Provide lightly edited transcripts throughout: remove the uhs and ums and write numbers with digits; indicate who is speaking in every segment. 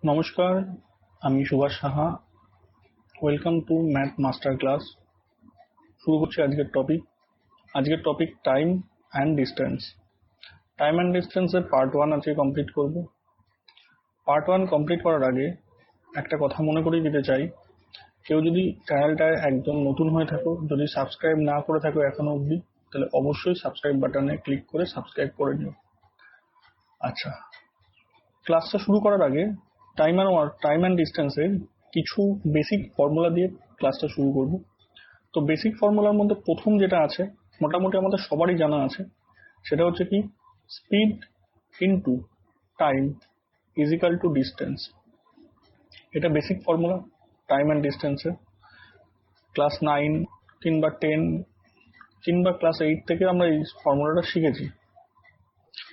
Speaker 1: নমস্কার, আমি Subhash Saha. Welcome to math master class. শুরু করছি আজকের topic time and distance. Time and ডিস্টেন্সের পার্ট 1 আজকে কমপ্লিট করব। পার্ট 1 কমপ্লিট করার আগে একটা কথা মনে করিয়ে দিতে চাই, কেউ যদি চ্যানেলটায় একদম নতুন হয়ে থাকো, যদি সাবস্ক্রাইব না করে থাকো এখনো অবধি, তাহলে অবশ্যই সাবস্ক্রাইব বাটনে ক্লিক করে সাবস্ক্রাইব করে নিও। আচ্ছা, ক্লাসটা শুরু করার আগে টাইম অ্যান্ড ডিস্টেন্সের কিছু বেসিক ফর্মুলা দিয়ে ক্লাসটা শুরু করব। তো বেসিক ফর্মুলার মধ্যে প্রথম যেটা আছে, মোটামুটি আমাদের সবারই জানা আছে, সেটা হচ্ছে কি speed into time is equal to distance. এটা বেসিক ফর্মুলা টাইম অ্যান্ড ডিস্টেন্সের। ক্লাস 9 কিংবা 10 কিংবা ক্লাস 8 থেকে আমরা এই ফর্মুলাটা শিখেছি,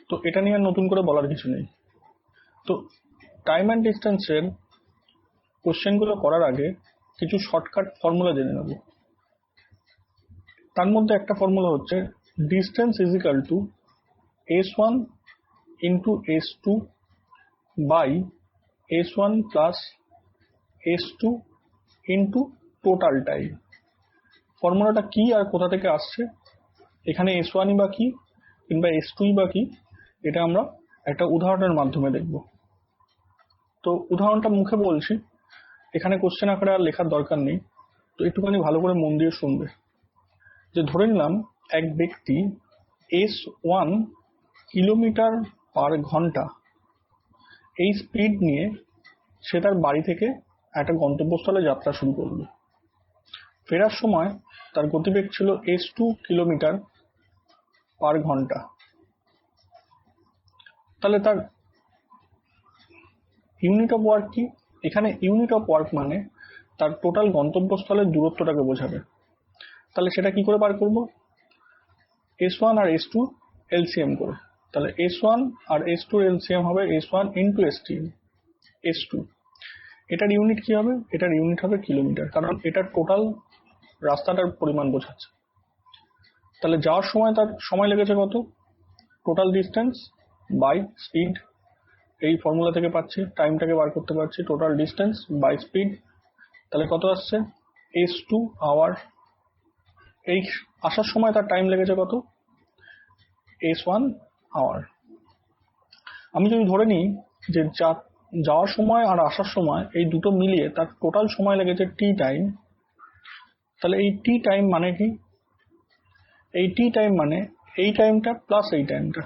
Speaker 1: তো এটা নিয়ে আর নতুন করে বলার কিছু নেই। তো টাইম অ্যান্ড ডিস্টেন্সের কোশ্চেনগুলো করার আগে কিছু শর্টকাট ফর্মুলা জেনে নেব। তার মধ্যে একটা ফর্মুলা হচ্ছে distance is equal to s1 into s2 by s1 plus s2 into total time. ফর্মুলাটা কি আর কোথা থেকে আসছে, এখানে s1ই বা কি কিংবা s2ই বা কি, এটা আমরা একটা উদাহরণের মাধ্যমে দেখব। তো উদাহরণটা মুখে বলছি, এখানে কোশ্চেন আকারে আর লেখার দরকার নেই, তো একটুখানি ভালো করে মন দিয়ে শুনবে। যে ধরে নিলাম এক ব্যক্তি s1 কিলোমিটার পার ঘন্টা এই স্পিড নিয়ে সে তার বাড়ি থেকে একটা গন্তব্যস্থলে যাত্রা শুরু করলো। ফেরার সময় তার গতিবেগ ছিল s2 কিলোমিটার পার ঘন্টা। তাহলে তার ইউনিট অফ ওয়ার্ক কি? এখানে ইউনিট অফ ওয়ার্ক মানে তার টোটাল গন্তব্যস্থলের দূরত্বটাকে বোঝাবে। তাহলে সেটা কি করে বার করব? s1 আর s2 এলসিএম করে। তাহলে s1 আর s2 এলসিএম হবে s1 ইন্টু s2। এটার ইউনিট কি হবে? এটার ইউনিট হবে কিলোমিটার, কারণ এটার টোটাল রাস্তাটার পরিমাণ বোঝাচ্ছে। তাহলে যাওয়ার সময় তার সময় লেগেছে কত? Total distance by speed. এই ফর্মুলা থেকে পাচ্ছি, টাইমটাকে বার করতে পারছি, টোটাল ডিস্টেন্স বাই স্পিড। তাহলে কত আসছে? s2 hour. এই আসার সময় তার টাইম লেগেছে কত? s1 hour. আমি যদি ধরে নিই যে যাওয়ার সময় আর আসার সময় এই দুটো মিলিয়ে তার টোটাল সময় লেগেছে টি টাইম, তাহলে এই টি টাইম মানে কি? এই টি টাইম মানে এই টাইমটা প্লাস এই টাইমটা।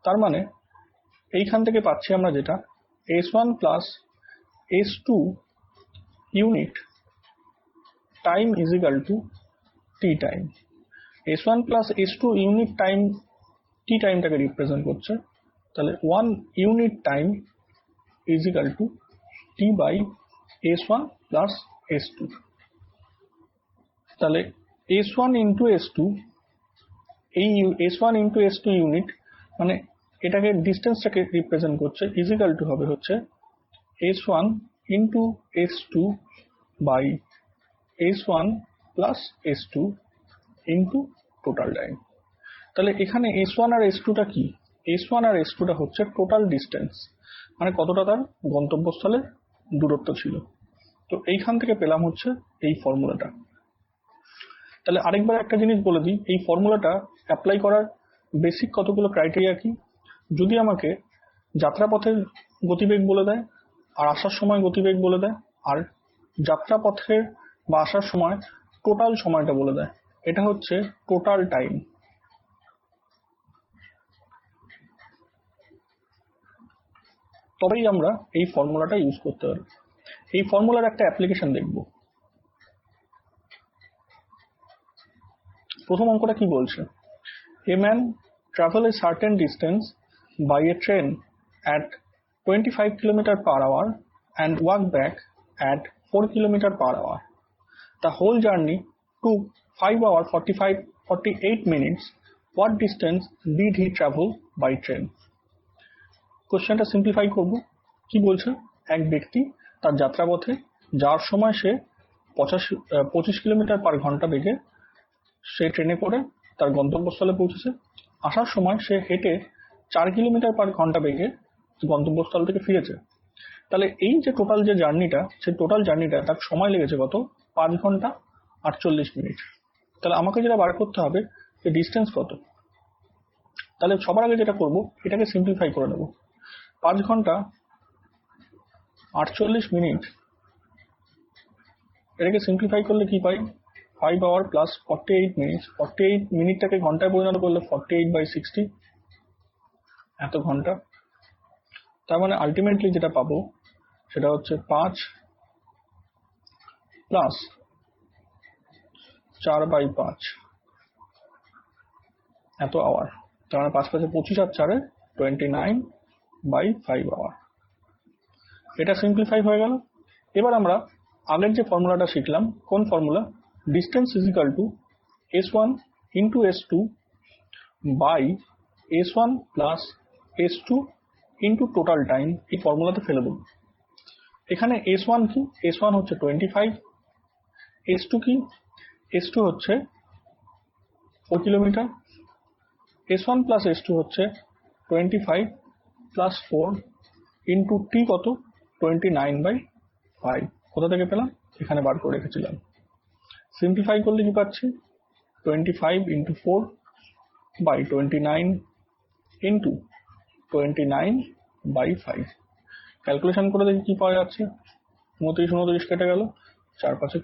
Speaker 1: তার মানে এইখান থেকে পাচ্ছি আমরা যেটা s1 plus s2 unit time is equal to T time. s1 plus s2 unit time T টাইমটাকে রিপ্রেজেন্ট করছে। তাহলে 1 unit time is equal to T by s1 plus s2। তাহলে s1 ইন্টু s2, এই s1 ইন্টু s2 ইউনিট মানে এটাকে ডিস্টেন্সটাকে represent করছে, is equal to হবে হচ্ছে s1 into s2 by s1 plus s2 into total time. তাহলে এখানে s1 আর s2টা কি? s1 আর s2টা হচ্ছে টোটাল ডিস্টেন্স, মানে কতটা তার গন্তব্যস্থলের দূরত্ব ছিল। তো এইখান থেকে পেলাম হচ্ছে এই ফর্মুলাটা। তাহলে আরেকবার একটা জিনিস বলে দিই, এই ফর্মুলাটা অ্যাপ্লাই করার বেসিক কতগুলো ক্রাইটেরিয়া কি? যদি আমাকে যাত্রাপথের গতিবেগ বলে দেয়, আর আসার সময় গতিবেগ বলে দেয়, আর যাত্রাপথের বা আসার সময় টোটাল সময়টা বলে দেয়, এটা হচ্ছে টোটাল টাইম। তবেই আমরা এই ফর্মুলাটা ইউজ করতে পারি। এই ফর্মুলার একটা অ্যাপ্লিকেশন দেখব। প্রথম অঙ্কটা কি বলছে? A man travel a certain distance by a train at 25 km per hour and walk back at 4 km per hour. The whole journey took 5 hours 48 minutes. What distance did he travel by train? কোশ্চেনটা simplify করব। কি বলছে? এক ব্যক্তি তার যাত্রাপথে যাওয়ার সময় সে 25 কিলোমিটার পার ঘন্টা বেগে সে ট্রেনে করে তার গন্তব্যস্থলে পৌঁছেছে। আসার সময় সে হেঁটে 4 কিলোমিটার পার ঘন্টা বেগে গন্তব্যস্থল থেকে ফিরেছে। তাহলে এই যে টোটাল যে জার্নিটা, সেই টোটাল জার্নিটা তার সময় লেগেছে কত? 5 ঘন্টা 48 মিনিট। তাহলে আমাকে যেটা বার করতে হবে যে ডিস্টেন্স কত। তাহলে সবার আগে যেটা করব, এটাকে সিম্পলিফাই করে নেব। 5 ঘন্টা 48 মিনিট, এটাকে সিম্পলিফাই করলে কি পাই? 5 আওয়ার প্লাস 48 মিনিট। 48 মিনিটটাকে ঘন্টায় পরিণত করলে 48/60, এত ঘন্টা। তার মানে আলটিমেটলি যেটা পাবো সেটা হচ্ছে 5 প্লাস 4/5, এত আওয়ার। তার মানে 5 5 25 আর 4 29/5 আওয়ার। এটা সিম্পলিফাই হয়ে গেল। এবার আমরা আগের যে ফর্মুলাটা শিখলাম, কোন formula? Distance is equal to s1 into s2 by s1 plus s2 into total time, এই ফর্মুলাতে ফেলে দেবো। এখানে s1 কি? s1 হচ্ছে 25, s2 কি? s2 হচ্ছে 4 কিলোমিটার, s1 প্লাস s2 হচ্ছে 25 প্লাস 4 ইন্টু টি কত? 29/5। কোথা থেকে পেলাম? এখানে বার করে রেখেছিলাম। সিম্পলিফাই করলে কি পাচ্ছি? 25 ইন্টু 4 বাই 29 ইন্টু 29/5। ক্যালকুলেশন করে দেখি কি পাওয়া যাচ্ছে। 29 কেটে গেল, 4 5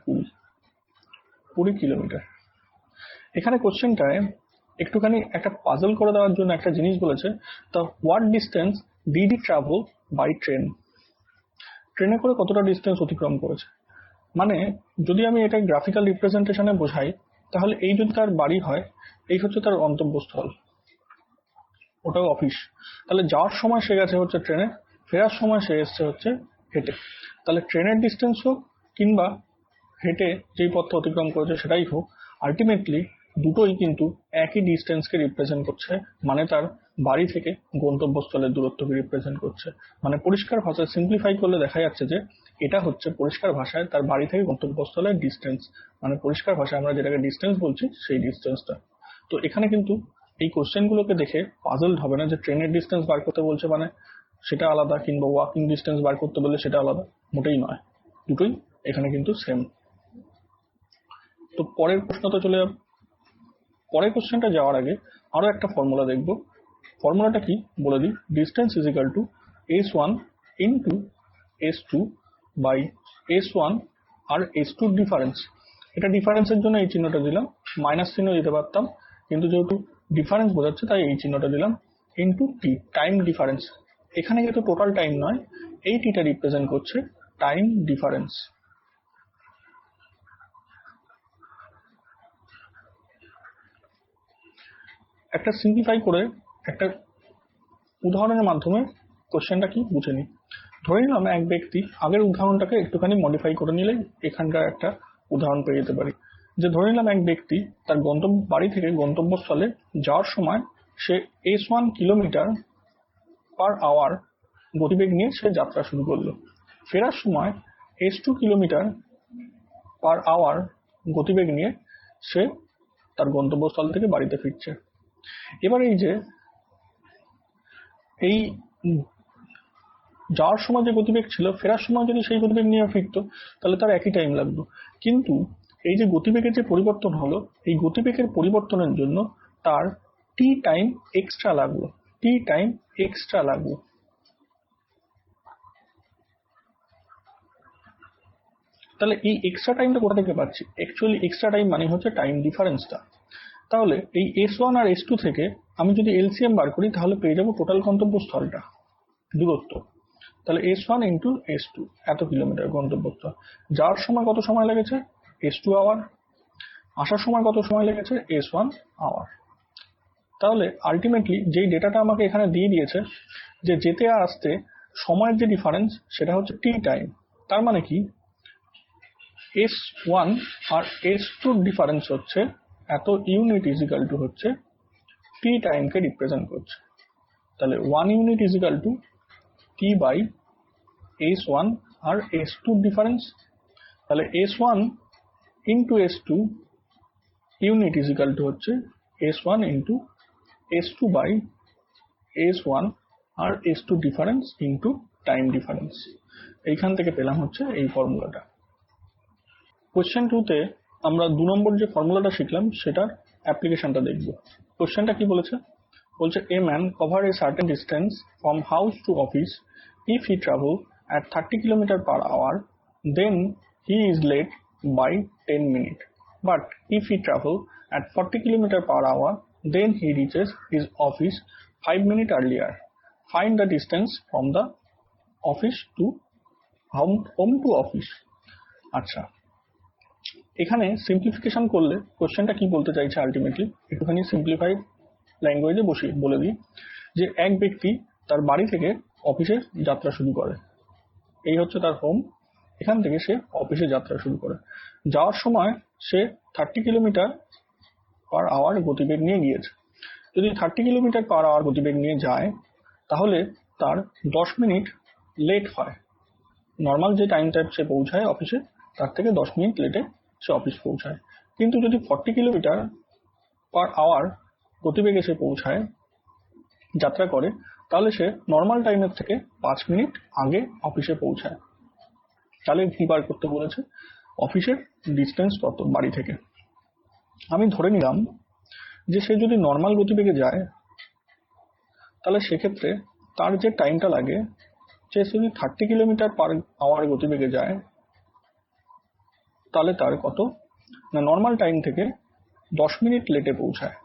Speaker 1: 20 কিলোমিটার। এখানে কোশ্চেনটায় একটুখানি একটা পাজল করে দেওয়ার জন্য একটা জিনিস বলেছে, the what distance did he travel by train. ট্রেনে করে কতটা ডিস্টেন্স অতিক্রম করেছে। মানে যদি আমি এটা গ্রাফিক্যাল রিপ্রেজেন্টেশনে বোঝাই, তাহলে এই যদি তার বাড়ি হয়, এই হচ্ছে তার গন্তব্যস্থল, ওটাও অফিস। তাহলে যাওয়ার সময় সে গেছে হচ্ছে ট্রেনে, ফেরার সময় সে এসছে হচ্ছে হেঁটে। তাহলে ট্রেনের ডিস্টেন্স হোক কিংবা হেঁটে যেই পথটা অতিক্রম করেছে সেটাই হোক, আলটিমেটলি দুটোই কিন্তু একই ডিস্টেন্সকে রিপ্রেজেন্ট করছে। মানে তার বাড়ি থেকে গন্তব্যস্থলের দূরত্বকে রিপ্রেজেন্ট করছে। মানে পরিষ্কার ভাষায় সিম্পলিফাই করলে দেখা যাচ্ছে যে এটা হচ্ছে পরিষ্কার ভাষায় তার বাড়ি থেকে গন্তব্যস্থলের ডিস্টেন্স। মানে পরিষ্কার ভাষায় আমরা যেটাকে ডিস্টেন্স বলছি সেই ডিস্টেন্সটা। তো এখানে কিন্তু এই কোশ্চেনগুলোকে দেখে পাজলড হবে না যে ট্রেনের ডিস্টেন্স বার করতে বলছে মানে সেটা আলাদা, কিংবা ওয়াকিং ডিস্টেন্স বার করতে বললে সেটা আলাদা। মোটেই নয়, দুটোই এখানে কিন্তু সেম। তো পরের প্রশ্নটা চলে যাব। পরের কোশ্চেনটা যাওয়ার আগে আরো একটা ফর্মুলা দেখব। ফর্মুলাটা কি বলে দিই। Distance is equal to s1 into s2 by s1 আর s2 ডিফারেন্স। এটা ডিফারেন্সের জন্য এই চিহ্নটা দিলাম, মাইনাস চিহ্ন দিতে পারতাম, কিন্তু যেহেতু ডিফারেন্স বোঝাচ্ছে তাই এই চিহ্নটা দিলাম, ইন্টু টি, টাইম ডিফারেন্স। এখানে যেহেতু টোটাল টাইম নয়, এই টিটা রিপ্রেজেন্ট করছে টাইম ডিফারেন্স। একটা সিম্পলিফাই করে একটা উদাহরণের মাধ্যমে কোশ্চেনটা কি বুঝে নিই। ধরে নিলাম এক ব্যক্তি, আগের উদাহরণটাকে একটুখানি মডিফাই করে নিলেই এখানকার একটা উদাহরণ পেয়ে যেতে পারি। যে ধরে নিলাম এক ব্যক্তি তার বাড়ি থেকে গন্তব্যস্থলে যাওয়ার সময় সে s1 কিলোমিটার পার আওয়ার গতিবেগ নিয়ে সে যাত্রা শুরু করলো। ফেরার সময় s2 কিলোমিটার পার আওয়ার গতিবেগ নিয়ে সে তার গন্তব্যস্থল থেকে বাড়িতে ফিরছে। এবার এই যে এই যাওয়ার সময় যে গতিবেগ ছিল, ফেরার সময় যদি সেই গতিবেগ নিয়ে ফিরতো তাহলে তার একই টাইম লাগতো। কিন্তু এই যে গতিবেগের যে পরিবর্তন হলো, এই গতিবেগের পরিবর্তনের জন্য তার টি টাইম এক্সট্রা লাগলো, টি টাইম এক্সট্রা লাগলো। তাহলে এই এক্সট্রা টাইমটা কোথা থেকে পাচ্ছি? অ্যাকচুয়ালি এক্সট্রা টাইম মানে হচ্ছে টাইম ডিফারেন্সটা। তাহলে এই s1 আর s2 থেকে আমি যদি এলসিএম বার করি তাহলে পেয়ে যাবো টোটাল গন্তব্যস্থলটা, দূরত্ব। তাহলে s1 ইন্টু s2, এত কিলোমিটার গন্তব্যস্থল। যাওয়ার সময় কত সময় লেগেছে? s2 hour. আসার সময় কত সময় লেগেছে? s1 hour. তাহলে আলটিমেটলি যেই ডেটাটা আমাকে এখানে দিয়ে দিয়েছে যে যেতে আর আসতে সময়ের যে ডিফারেন্স সেটা হচ্ছে টি টাইম। তার মানে কি s1 আর s2 ডিফারেন্স হচ্ছে এত ইউনিট ইজ ইকাল টু হচ্ছে টি টাইমকে রিপ্রেজেন্ট করছে। তাহলে 1 unit is equal to T by s1 আর s2 ডিফারেন্স। তাহলে s1 into s2 unit is equal to হচ্ছে s1 into s2 by s1 আর s2 difference into time difference. এইখান থেকে পেলাম হচ্ছে এই ফর্মুলাটা। কোশ্চেন 2-তে আমরা 2 নম্বর যে ফর্মুলাটা শিখলাম সেটার অ্যাপ্লিকেশনটা দেখব। কোশ্চেনটা কি বলেছে? বলছে a man cover a certain distance from house to office if he travel at 30 km/h, then he is late by 10 minutes. But if he travel at 40 km/h, then he reaches his office 5 minutes earlier. Find the distance from the office to home to office. আচ্ছা, এখানে simplification করলে কোশ্চেনটা কি বলতে চাইছে ultimately একটুখানি simplified ল্যাঙ্গুয়েজে বলে দিই যে এক ব্যক্তি তার বাড়ি থেকে অফিসে যাত্রা শুরু করে, এই হচ্ছে তার হোম, এখান থেকে সে অফিসে যাত্রা শুরু করে। যাওয়ার সময় সে 30 km/h গতিবেগ নিয়ে গিয়েছে। যদি 30 km/h গতিবেগ নিয়ে যায় তাহলে তার 10 মিনিট লেট হয়। নর্মাল যে টাইমটা সে পৌঁছায় অফিসে তার থেকে 10 মিনিট লেটে সে অফিস পৌঁছায়। কিন্তু যদি 40 km/h গতিবেগে সে পৌঁছায় যাত্রা করে তাহলে সে নর্মাল টাইমের থেকে 5 মিনিট আগে অফিসে পৌঁছায়। তাহলে কি বার করতে বলেছে? অফিসের ডিস্টেন্স কত বাড়ি থেকে। আমি ধরে নিলাম যে সে যদি নর্মাল গতিবেগে যায় তাহলে সেক্ষেত্রে তার যে টাইমটা লাগে, সে যদি 30 km/h গতিবেগে যায় তাহলে তার কত না নর্মাল টাইম থেকে 10 মিনিট লেটে পৌঁছায়।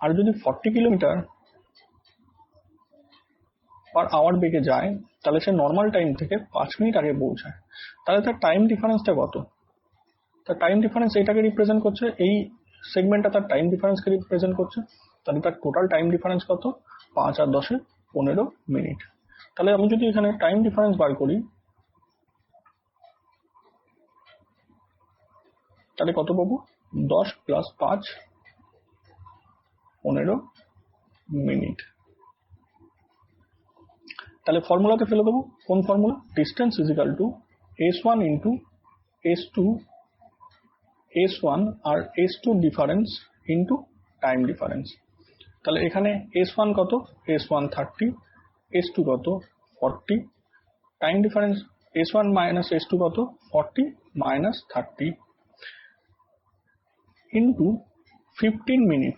Speaker 1: আর যদি 40 km/h বেগে যায় তাহলে সে নর্মাল টাইম থেকে 5 মিনিট আগে পৌঁছায়। তাহলে তার টাইম ডিফারেন্সটা কত? তার টাইম ডিফারেন্স এটাকে রিপ্রেজেন্ট করছে, এই সেগমেন্টটা তার টাইম ডিফারেন্সকে রিপ্রেজেন্ট করছে। তাহলে তার টোটাল টাইম ডিফারেন্স কত? 5 আর 10 15 মিনিট। তাহলে আমি যদি এখানে টাইম ডিফারেন্স বার করি তাহলে কত পাবো? 10 + 5 15 মিনিট। তাহলে ফর্মুলাতে ফেলে দেবো। কোন formula? Distance is equal to s1 into s2 s1 আর s2 difference into time difference. তাহলে এখানে s1 কত? s1 30, s2 কত? 40, time difference s1 minus s2 কত? 40 মাইনাস 30 ইন্টু 15 মিনিট।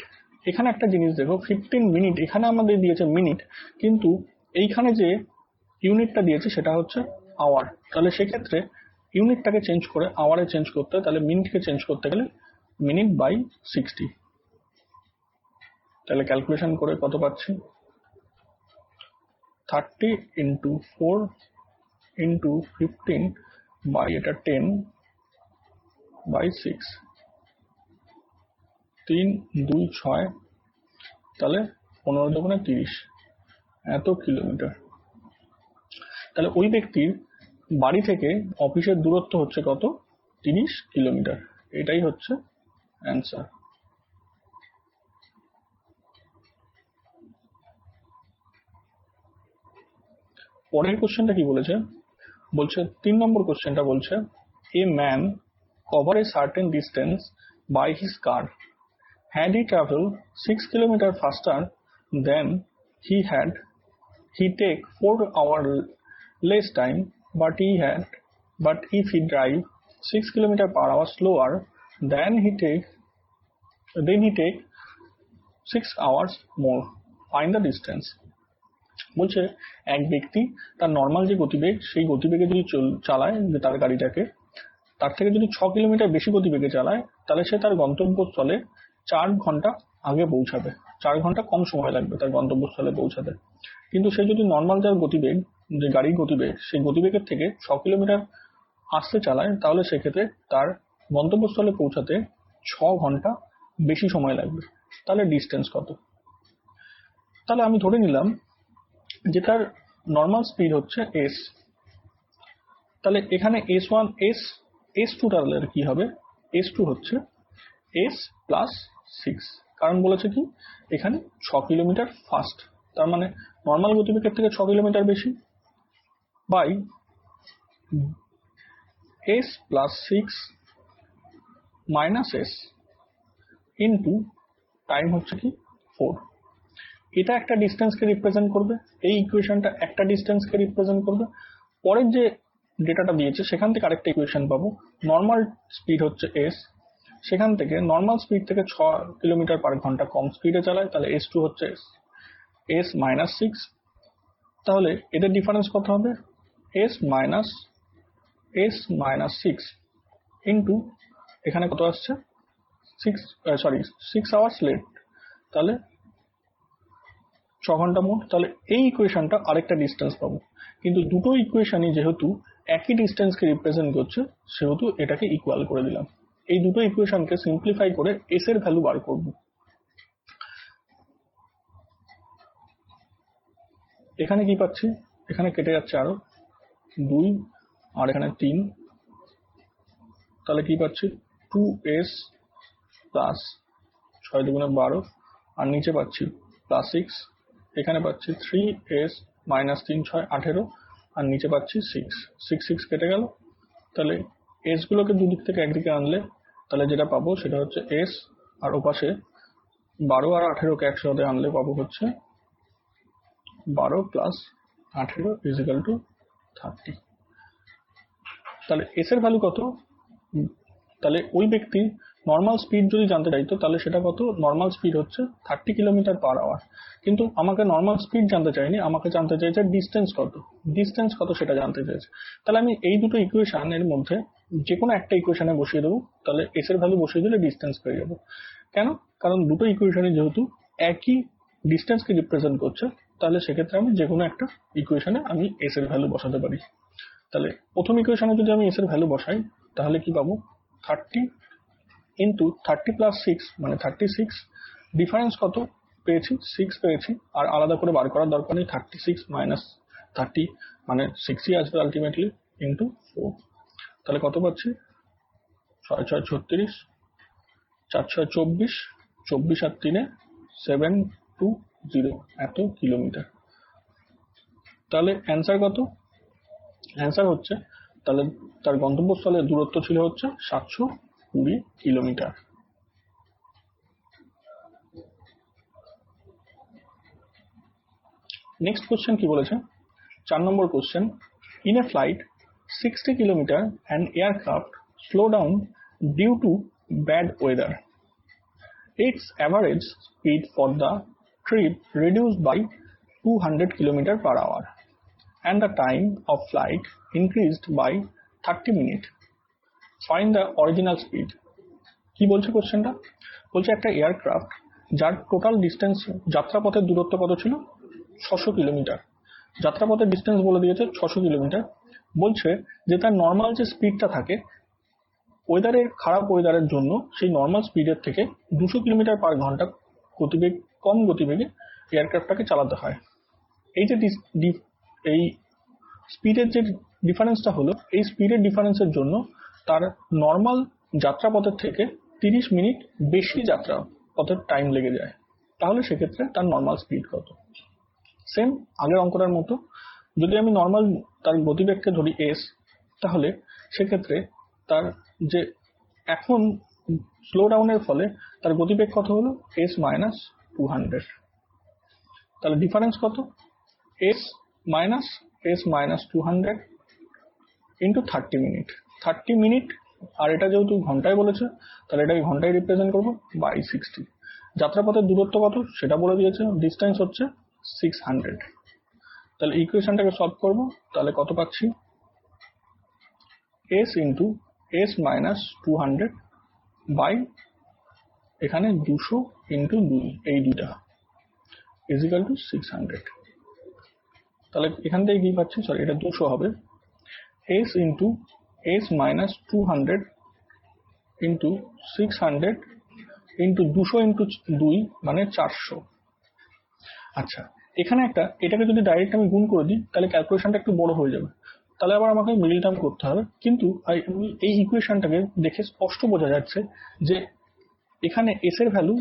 Speaker 1: এখানে একটা জিনিস দেখো, 15 মিনিট এখানে আমাদের দিয়েছে মিনিট, কিন্তু এইখানে যে ইউনিটটা দিয়েছে সেটা হচ্ছে আওয়ার। তাহলে সেক্ষেত্রে ইউনিটটাকে চেঞ্জ করে আওয়ারে চেঞ্জ করতে, তাহলে মিনিটকে চেঞ্জ করতে গেলে মিনিট বাই 60। তাহলে ক্যালকুলেশন করে কত পাচ্ছি? 30 ইন্টু 4 ইন্টু 15 বাই এটা 10 বাই 6, 3 2 6, তাহলে 15 দুগুণে 30 এত কিলোমিটার। তাহলে ওই ব্যক্তির বাড়ি থেকে অফিসের দূরত্ব হচ্ছে কত? 30 কিলোমিটার। এটাই হচ্ছে অ্যান্সার। পরের কোশ্চেনটা কি বলেছে? বলছে 3 নম্বর কোশ্চেনটা বলছে a man cover a certain distance by his car. Had he traveled 6 km faster than he take 4 hours less time, but if he drive 6 km/h slower then he take 6 hours more. Find the distance. বলছে এক ব্যক্তি তার normal যে গতিবেগ সেই গতিবেগে যদি চালায় যে তার গাড়িটাকে, তার থেকে যদি 6 কিলোমিটার বেশি গতিবেগে চালায় তাহলে সে তার গন্তব্যস্থলে 4 ঘন্টা আগে পৌঁছাবে, 4 ঘন্টা কম সময় লাগবে তার গন্তব্যস্থলে পৌঁছাতে। কিন্তু সে যদি নর্মাল যার গতিবেগ, যে গাড়ির গতিবেগ, সেই গতিবেগের থেকে 6 কিলোমিটার আসতে চালায় তাহলে সেক্ষেত্রে তার গন্তব্যস্থলে পৌঁছাতে 6 ঘন্টা বেশি সময় লাগবে। তাহলে ডিস্টেন্স কত? তাহলে আমি ধরে নিলাম যে তার নর্মাল স্পিড হচ্ছে s। তাহলে এখানে s1 s2 তাহলে কি হবে? s2 হচ্ছে s প্লাস 6, কারণ বলেছে কি এখানে 6 কিলোমিটার ফাস্ট, তার মানে নর্মাল গতিবেগের থেকে 6 কিলোমিটার বেশি, by s plus 6 minus s into time হচ্ছে কি 4। এটা একটা ডিস্টেন্সকে রিপ্রেজেন্ট করবে, এই ইকুয়েশনটা একটা ডিস্টেন্সকে রিপ্রেজেন্ট করবে। পরের যে ডেটাটা দিয়েছে সেখান থেকে আরেকটা ইকুয়েশন পাবো। নর্মাল স্পিড হচ্ছে এস, সেখান থেকে নর্মাল স্পিড থেকে 6 কিলোমিটার পার ঘন্টা কম স্পিডে চালায়, তাহলে S2 হচ্ছে এস মাইনাস 6। তাহলে এদের ডিফারেন্স কত হবে? এস মাইনাস 6 ইন্টু এখানে কত আসছে 6 আওয়ার্স লেট, তাহলে 6 ঘন্টা মোট। তাহলে এই ইকুয়েশনটা আরেকটা ডিস্টেন্স পাবো, কিন্তু দুটো ইকুয়েশনই যেহেতু একই ডিস্টেন্সকে রিপ্রেজেন্ট করছে সেহেতু এটাকে ইকুয়াল করে দিলাম। এই দুটো ইকুয়েশনকে সিম্পলিফাই করে এস এর ভ্যালু বার করব। এখানে কি পাচ্ছি? এখানে কেটে যাচ্ছে আরো 2 আর এখানে 3, তাহলে কি পাচ্ছি 2s প্লাস 6 দুগুণে 12 আর নিচে পাচ্ছি প্লাস 6, এখানে পাচ্ছি 3s মাইনাস 3 6 18 আর নিচে পাচ্ছি 6 কেটে গেল। তাহলে এস গুলোকে দুদিক থেকে একদিকে আনলে তাহলে যেটা পাবো সেটা হচ্ছে এস, আর ওপাশে 12 আর 18কে একসাথে আনলে পাবো হচ্ছে 12 প্লাস 18 ইজিক্যাল টু 30। তাহলে এস এর ভ্যালু কত? তাহলে ওই ব্যক্তি নর্মাল স্পিড যদি জানতে চাইতো তাহলে সেটা কত? নর্মাল স্পিড হচ্ছে 30 কিলোমিটার পার আওয়ার, কিন্তু আমাকে নর্মাল স্পিড জানতে চাইনি, আমাকে জানতে চাইছে ডিস্টেন্স কত সেটা জানতে চাইছে। তাহলে আমি এই দুটো ইকুয়েশনের মধ্যে যে কোনো একটা ইকুয়েশনে বসিয়ে দেবো, তাহলে এস এর ভ্যালু বসিয়ে দিলে ডিস্টেন্স পেয়ে যাবো। কেন? কারণ দুটো ইকুয়েশনে যেহেতু একই ডিস্টেন্সকে রিপ্রেজেন্ট করছে, তাহলে সেক্ষেত্রে আমি যে কোনো একটা ইকুয়েশনে আমি এস এর ভ্যালু বসাতে পারি। তাহলে প্রথম ইকুয়েশনে যদি আমি এস এর ভ্যালু বসাই তাহলে কি পাবো? 30 ইন্টু 30 প্লাস 6 মানে 36, ডিফারেন্স কত পেয়েছি? 6 পেয়েছি, আর আলাদা করে বার করার দরকার নেই। 36 মাইনাস 30 মানে 6ই আসবে আলটিমেটলি, ইন্টু 4। তাহলে কত পাচ্ছি? 6 6 36, 4 6 24, 24 আর 3 720 এত কিলোমিটার। তাহলে অ্যান্সার কত? অ্যান্সার হচ্ছে তাহলে তার গন্তব্যস্থলের দূরত্ব ছিল হচ্ছে 720 কিলোমিটার। নেক্সট কোশ্চেন কি বলেছে? 4 number question, in a flight 60 kilometre an aircraft slow down due to bad weather, its average speed for the trip reduced by 200 km per hour and the time of flight increased by 30 minutes. Find the original speed. কি বলছে কোশ্চেনটা? বলছে একটা aircraft যার total distance যাত্রাপথের দূরত্ব কত ছিল? 600 kilometre. যাত্রাপথের distance বলে দিয়েছে 600 কিলোমিটার। বলছে যে তার নর্মাল যে স্পিডটা থাকে খারাপ ওয়েদারের জন্য সেই নর্মাল স্পিডের থেকে 200 কিলোমিটার পার ঘন্টা কম গতিবেগে এয়ারক্রাফটটাকে চালাতে হয়। এই যে এই স্পিডের যে ডিফারেন্সটা হলো, এই স্পিডের ডিফারেন্সের জন্য তার নর্মাল যাত্রাপথের থেকে 30 মিনিট বেশি যাত্রাপথের টাইম লেগে যায়। তাহলে সেক্ষেত্রে তার নর্মাল স্পিড কত? সেম আগের অঙ্কটার মতো, যদি আমি নর্মাল তার গতিবেগকে ধরি এস, তাহলে সেক্ষেত্রে তার যে এখন স্লো ডাউনের ফলে তার গতিবেগ কত হলো? S minus 200। তাহলে ডিফারেন্স কত? S minus 200 into 30 minute. 30 minute, আর এটা যেহেতু ঘন্টায় বলেছে তাহলে এটাকে ঘন্টায় রিপ্রেজেন্ট করবো বাই 60। যাত্রাপথের দূরত্ব কত সেটা বলে দিয়েছে, ডিস্টেন্স হচ্ছে 600। তাহলে ইকুয়েশনটাকে সলভ করবো, তাহলে কত পাচ্ছি? S into S minus 200 by এখানে 200 ইন্টু 2, এই দুইটা ইজিক্যাল টু 600। তাহলে এখান থেকে কি পাচ্ছি? সরি, এটা 200 হবে। S into S minus 200 into 600 into 200 into 2 মানে 400। আচ্ছা, এখানে এটাকে যদি ডাইরেক্ট আমি গুণ করে দিই তাহলে ক্যালকুলেশনটা একটু বড় হয়ে যাবে, তাহলে আবার আমাকে মিডল টার্ম করতে হবে। কিন্তু এই ইকুয়েশনটাকে দেখে স্পষ্ট বোঝা যাচ্ছে যে এখানে এস এর ভ্যালু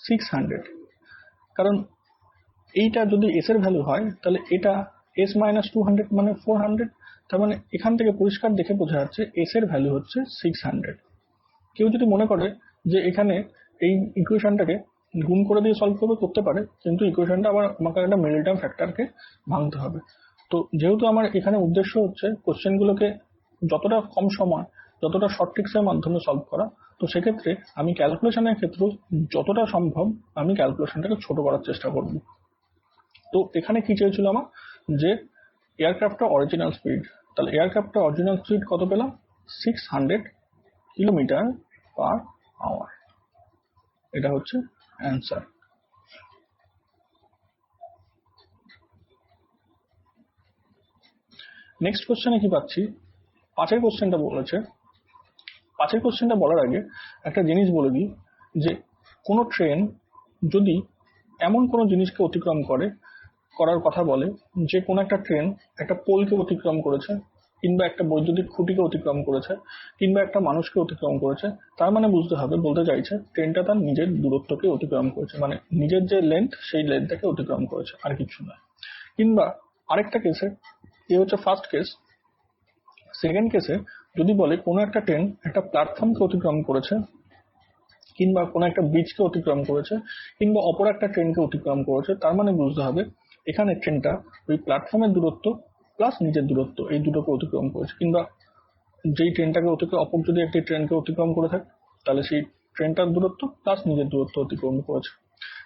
Speaker 1: 600, কারণ এইটা যদি এস এর ভ্যালু হয় তাহলে এটা এস মাইনাস 200 মানে 400। তার মানে এখান থেকে পরিষ্কার দেখে বোঝা যাচ্ছে এস এর ভ্যালু হচ্ছে 600। কেউ যদি মনে করে যে এখানে এই ইকুয়েশনটাকে গুণ করে দিয়ে সলভ করতে পারে, কিন্তু ইকুয়েশনটা আবার আমাকে একটা মিডল টার্ম ফ্যাক্টরকে ভাঙতে হবে। তো যেহেতু আমার এখানে উদ্দেশ্য হচ্ছে কোশ্চেনগুলোকে যতটা কম সময়, যতটা শর্ট ট্রিক্সের মাধ্যমে সলভ করা, তো সেক্ষেত্রে আমি ক্যালকুলেশনের ক্ষেত্রে যতটা সম্ভব আমি ক্যালকুলেশনটাকে ছোট করার চেষ্টা করব। তো এখানে কি চেয়েছিল আমার, যে এয়ারক্রাফটের অরিজিনাল স্পিড, তাহলে এয়ারক্রাফটের অরিজিনাল স্পিড কত পেলাম, 600 কিলোমিটার পার আওয়ার। এটা হচ্ছে অ্যান্সার। নেক্সট কোশ্চেনে কি পাচ্ছি, পাঁচের কোশ্চেনটা বলেছে। পাঁচের কোশ্চেনটা বলার আগে একটা জিনিস বলে দিই, যে কোনো ট্রেন যদি এমন কোনো জিনিসকে অতিক্রম করার কথা বলে, যে কোনো একটা ট্রেন একটা পোলকে অতিক্রম করেছে, কিংবা একটা বৈদ্যুতিক খুঁটিকে অতিক্রম করেছে, কিংবা একটা মানুষকে অতিক্রম করেছে, তার মানে বুঝতে হবে, বলতে চাইছে ট্রেনটা তার নিজের দূরত্বকে অতিক্রম করেছে, মানে নিজের যে লেন্থ সেই লেন্থটাকে অতিক্রম করেছে, আর কিছু নয়। কিংবা আরেকটা কেসে, এ হচ্ছে ফার্স্ট কেস, সেকেন্ড কেসে যদি বলে কোনো একটা ট্রেন একটা প্ল্যাটফর্মকে অতিক্রম করেছে, কিংবা কোনো একটা ব্রিজকে অতিক্রম করেছে, কিংবা অপর একটা ট্রেনকে অতিক্রম করেছে, তার মানে বুঝতে হবে এখানে ট্রেনটা ওই প্ল্যাটফর্মের দূরত্ব প্লাস নিজের দূরত্ব এই দুটোকে অতিক্রম করেছে। কিংবা যেই ট্রেনটাকে অপর যদি একটি ট্রেনকে অতিক্রম করে থাকে, তাহলে সেই ট্রেনটার দূরত্ব প্লাস নিজের দূরত্ব অতিক্রম করেছে।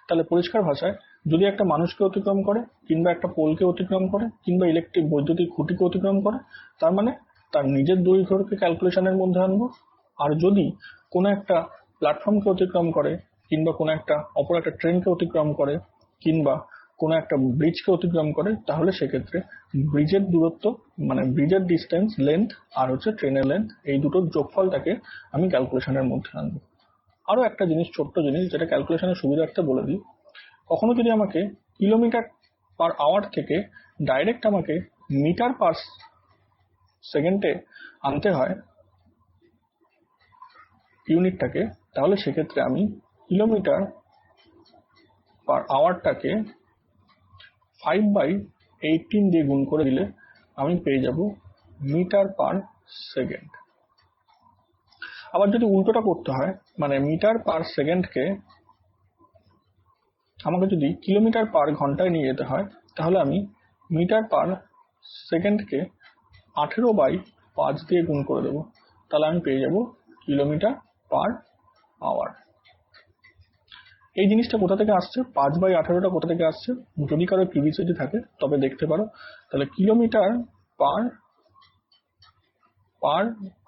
Speaker 1: তাহলে পরিষ্কার ভাষায়, যদি একটা মানুষকে অতিক্রম করে, কিংবা একটা পোলকে অতিক্রম করে, কিংবা ইলেকট্রিক বৈদ্যুতিক খুঁটিকে অতিক্রম করে, তার মানে তার নিজের দৈর্ঘ্যকে ক্যালকুলেশনের মধ্যে আনবো। আর যদি কোনো একটা প্ল্যাটফর্মকে অতিক্রম করে, কিংবা কোনো একটা অপর একটা ট্রেনকে অতিক্রম করে, কিংবা কোনো একটা ব্রিজকে অতিক্রম করে, তাহলে সেক্ষেত্রে ব্রিজের দূরত্ব, মানে ব্রিজের ডিস্টেন্স লেন্থ আর হচ্ছে ট্রেনের লেন্থ, এই দুটোর যোগফলটাকে আমি ক্যালকুলেশনের মধ্যে আনবো। আরো একটা জিনিস, ছোট্ট জিনিস, যেটা ক্যালকুলেশনের সুবিধার্থে বলে দিই, কখনো যদি আমাকে কিলোমিটার পার আওয়ার থেকে ডাইরেক্ট আমাকে মিটার পার সেকেন্ডে আনতে হয় ইউনিটটাকে, তাহলে সেক্ষেত্রে আমি কিলোমিটার পার আওয়ারটাকে 5/18 দিয়ে গুণ করে দিলে আমি পেয়ে যাব মিটার পার সেকেন্ড। আবার যদি উল্টোটা করতে হয়, মানে মিটার পার সেকেন্ডকে আমাকে যদি কিলোমিটার পার ঘন্টায় নিয়ে যেতে হয়, তাহলে আমি মিটার পার সেকেন্ডকে 18/5 দিয়ে গুণ করে দেবো, তাহলে আমি পেয়ে যাব কিলোমিটার পার আওয়ার। এই জিনিসটা কোথা থেকে আসছে, 5/18টা কোথা থেকে আসছে, যদি কারো কিউরিসিটি থাকে তবে দেখতে পারো। তাহলে কিলোমিটার পার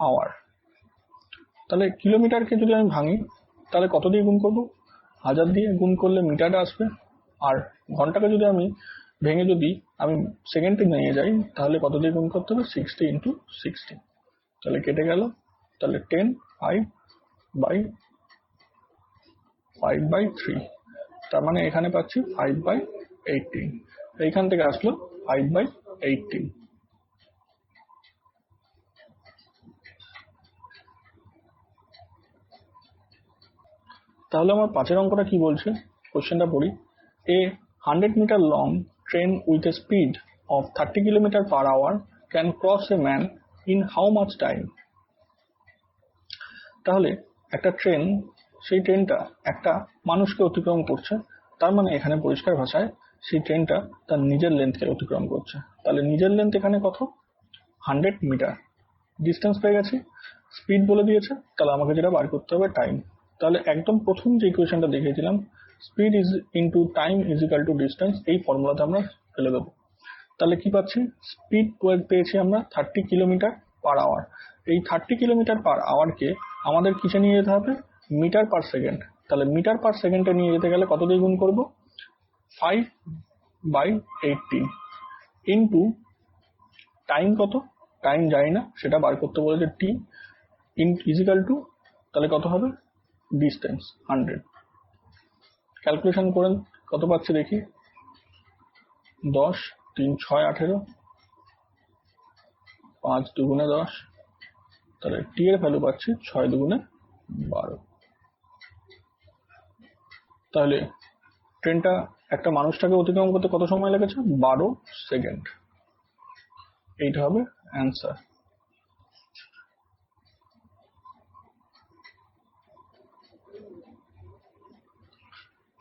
Speaker 1: আওয়ার, তাহলে কিলোমিটারকে যদি আমি ভাঙি, তাহলে কত দিয়ে গুণ করবো, 1000 দিয়ে গুণ করলে মিটারটা আসবে। আর ঘন্টাকে যদি আমি ভেঙে যদি আমি সেকেন্ডে নিয়ে যাই, তাহলে কত দিয়ে গুণ করতে হবে, 60 × 60, তাহলে কেটে গেল, তাহলে 10/5/3, তার মানে এখানে পাচ্ছি 5/18, এইখান থেকে আসলো 5/18। তাহলে আমার পাঁচের অঙ্কটা কি বলছে, কোশ্চেনটা পড়ি। A 100 metre long train with a speed of 30 kilometre per hour can cross a man in how much time. তাহলে একটা ট্রেন, সেই ট্রেনটা একটা মানুষকে অতিক্রম করছে, তার মানে এখানে পরিষ্কার ভাষায় সেই ট্রেনটা তার নিজের লেন্থকে অতিক্রম করছে। তাহলে নিজের লেন্থ এখানে কত, 100 মিটার। ডিস্টেন্স পেয়ে গেছি, স্পিড বলে দিয়েছে, তাহলে আমাকে যেটা বার করতে হবে টাইম। তাহলে একদম প্রথম যে ইকুয়েশনটা দেখিয়েছিলাম, speed is into time is equal to distance, এই ফর্মুলাতে আমরা ফেলে দেবো। তাহলে কি পাচ্ছি, স্পিড পেয়েছি আমরা 30 কিলোমিটার পার আওয়ার। এই 30 কিলোমিটার পার আওয়ারকে আমাদের কিসে নিয়ে যেতে হবে, মিটার পার সেকেন্ড। তাহলে মিটার পার সেকেন্ডে নিয়ে যেতে গেলে কত দিয়ে গুণ করবো, 5/18 ইন্টু টাইম কত, টাইম জানি না, সেটা বার করতে বলেছে টি ইজিক্যাল টু, তাহলে কত হবে, ডিস্টেন্স 100। ক্যালকুলেশন করেন কত পাচ্ছি দেখি, 10 3 6 18, 5 2 10, তাহলে টি এর ভ্যালু পাচ্ছি 6 2 12। তাহলে ট্রেনটা একটা মানুষটাকে অতিক্রম করতে কত সময় লেগেছে, 12 সেকেন্ড। এইটা হবে অ্যান্সার।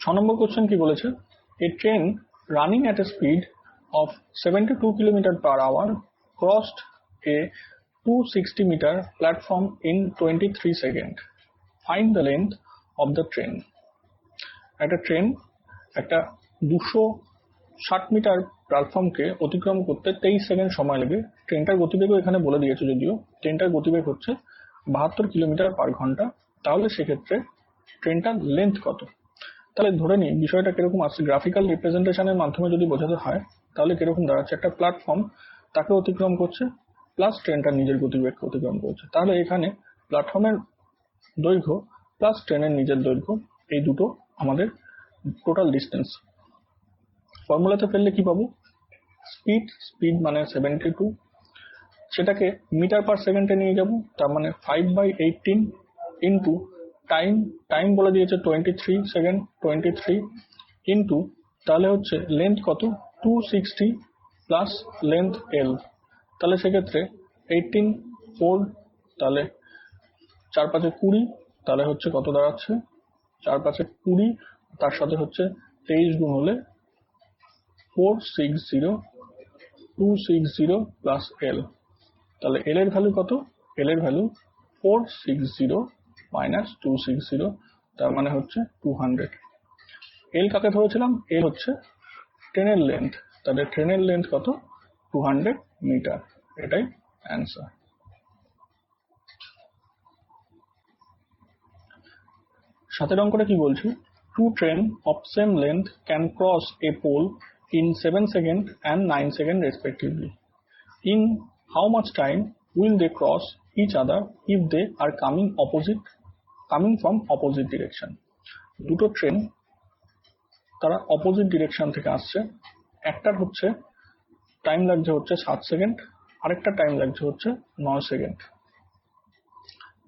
Speaker 1: ছ নম্বর কোশ্চেন কি বলেছে, a train running at a speed of 72 km/h crossed a 260 meter platform in 23 seconds. Find the length of the train. একটা ট্রেন একটা 260 মিটার প্ল্যাটফর্মকে অতিক্রম করতে 23 সেকেন্ড সময় লাগে। ট্রেনটার গতিবেগও এখানে বলে দিয়েছে, যদিও ট্রেনটার গতিবেগ হচ্ছে 72 কিলোমিটার/ঘন্টা। তাহলে সেক্ষেত্রে ট্রেনটার লেন্থ কত? তাহলে ধরে নিই বিষয়টা কিরকম আসছে, গ্রাফিক্যাল রিপ্রেজেন্টেশনের মাধ্যমে যদি বোঝাতে হয় তাহলে কিরকম দাঁড়াচ্ছে, একটা প্ল্যাটফর্ম তাকে অতিক্রম করছে প্লাস ট্রেনটার নিজের গতিবেগকে অতিক্রম করছে। তাহলে এখানে প্ল্যাটফর্মের দৈর্ঘ্য প্লাস ট্রেনের নিজের দৈর্ঘ্য, এই দুটো আমাদের টোটাল ডিস্টেন্স। ফর্মুলাতে ফেললে কি পাবো? স্পিড মানে 72, সেটাকে মিটার পার সেকেন্ডে নিয়ে যাব, তার মানে 5/18 ইন্টু টাইম বলে দিয়েছে 23 সেকেন্ড, 23 ইন্টু তাহলে হচ্ছে লেন্থ কত 260 প্লাস লেন্থ এল। তাহলে সেক্ষেত্রে 18 4, তাহলে 4 5 20, তাহলে হচ্ছে কত দাঁড়াচ্ছে 4 5 20, তার সাথে হচ্ছে 23 গুণ হলে 460 260 প্লাস এল। তাহলে এল এর ভ্যালু কত? এল এর ভ্যালু 460 মাইনাস 260, তার মানে হচ্ছে 200। এল কাকে ধরেছিলাম? এল হচ্ছে ট্রেনের লেন্থ। তাহলে ট্রেনের লেন্থ কত? 200 মিটার। এটাই অ্যান্সার। 7 অঙ্কটা কি বলছি? Two train of same length can cross a pole in 7 seconds and 9 seconds respectively. In how much time will they cross each other if they are coming from opposite direction? দুটো train তারা opposite direction থেকে আসছে, একটার হচ্ছে time লাগছে হচ্ছে 7 second, আরেকটা time লাগছে হচ্ছে 9 সেকেন্ড।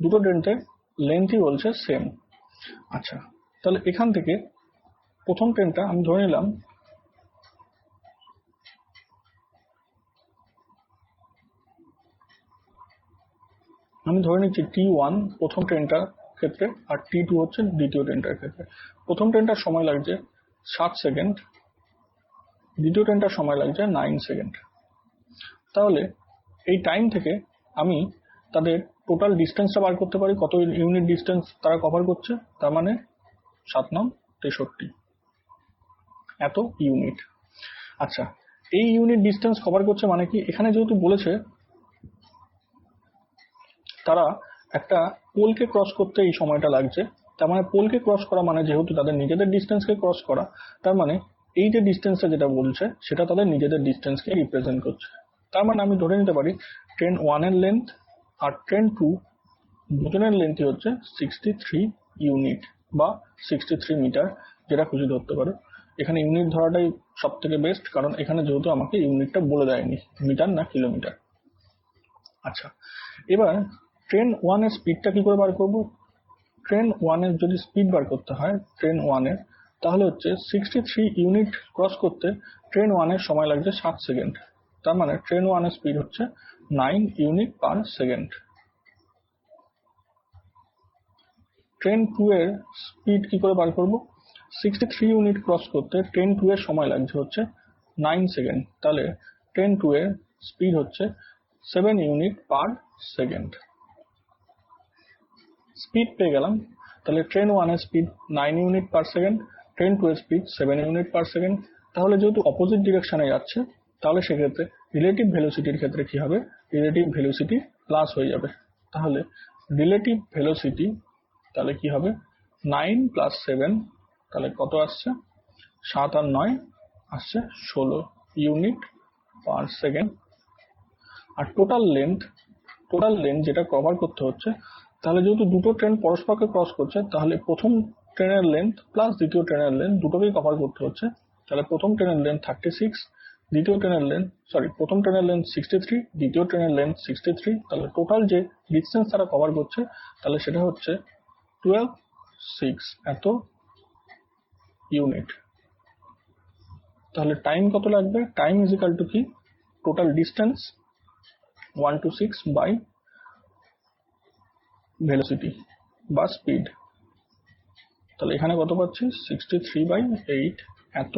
Speaker 1: দুটো ট্রেনের লেন্থই বলছে সেম। আচ্ছা, তাহলে এখান থেকে প্রথম ট্রেনটা আমি ধরে নিলাম নিচ্ছি T1 প্রথম ট্রেনটার ক্ষেত্রে আর T2 হচ্ছে দ্বিতীয় ট্রেনটার ক্ষেত্রে। প্রথম ট্রেনটার সময় লাগছে 7 সেকেন্ড, দ্বিতীয় ট্রেনটার সময় লাগছে 9 সেকেন্ড। তাহলে এই টাইম থেকে আমি তাদের টোটাল ডিস্টেন্সটা বার করতে পারি, কত ইউনিট ডিস্টেন্স তারা কভার করছে, তার মানে 7 9 63 এত ইউনিট। আচ্ছা, এই ইউনিট ডিস্টেন্স কভার করছে মানে কি? এখানে যেহেতু বলেছে তারা একটা পোলকে ক্রস করতে এই সময়টা লাগছে, তার মানে পোলকে ক্রস করা মানে যেহেতু তাদের নিজেদের ডিস্টেন্সকে ক্রস করা, তার মানে এই যে ডিস্টেন্সটা যেটা বলছে সেটা তাদের নিজেদের ডিস্টেন্সকে রিপ্রেজেন্ট করছে। তার মানে আমি ধরে নিতে পারি ট্রেন 1 এর লেন্থ আর ট্রেন 2 দুজনের লেন্থই হচ্ছে 63 ইউনিট বা 63 মিটার, যেটা খুশি ধরতে পারো। এখানে ইউনিট ধরাটাই সব থেকে বেস্ট, কারণ এখানে যেহেতু আমাকে ইউনিটটা বলে দেয়নি মিটার না কিলোমিটার। আচ্ছা, এবার ট্রেন 1 এর স্পিডটা কি করে বার করব? ট্রেন 1 এর যদি স্পিড বার করতে হয় ট্রেন 1 এর, তাহলে হচ্ছে 63 ইউনিট ক্রস করতে ট্রেন 1 এর সময় লাগছে 7 সেকেন্ড। তার মানে ট্রেন 1 এর স্পিড হচ্ছে 9 ইউনিট পার সেকেন্ড। ট্রেন 2 এর স্পিড কি করে বার করব? 63 ইউনিট ক্রস করতে ট্রেন 2 এর সময় লাগছে হচ্ছে 9 সেকেন্ড। তাহলে ট্রেন 2 এর স্পিড হচ্ছে 7 ইউনিট পার সেকেন্ড। স্পিড পেয়ে গেলাম। তাহলে ট্রেন 1 এর speed 9 unit per second, train 2 এর স্পিড 7 ইউনিট পার সেকেন্ড। তাহলে যেহেতু অপোজিট ডিরেকশনে যাচ্ছে, তাহলে সেক্ষেত্রে রিলেটিভ ভেলোসিটির ক্ষেত্রে কি হবে? রিলেটিভ ভেলোসিটি প্লাস হয়ে যাবে। তাহলে রিলেটিভ ভেলোসিটি তাহলে কি হবে? 9 প্লাস 7, তাহলে কত আসছে? 7 আর 9 আসছে 16 ইউনিট পার সেকেন্ড। আর টোটাল লেন্থ যেটা কভার করতে হচ্ছে, তাহলে যেহেতু দুটো ট্রেন পরস্পরকে ক্রস করছে, তাহলে প্রথম ট্রেনের লেন্থ প্লাস দ্বিতীয় ট্রেনের লেন্থ দুটোকেই কভার করতে হচ্ছে। তাহলে প্রথম ট্রেনের লেন্থ 36, প্রথম ট্রেনের লেন্থ 63, দ্বিতীয় ট্রেনের লেন্থ 63। তাহলে টোটাল যে ডিস্টেন্স তারা কভার করছে তাহলে সেটা হচ্ছে 12 6 এত ইউনিট। তাহলে টাইম কত লাগবে? টাইম ইজ ইকাল টু কি? টোটাল ডিস্টেন্স 126 বাই ভেলোসিটি বা স্পিড। তাহলে এখানে কত পাচ্ছি? 63/8 এত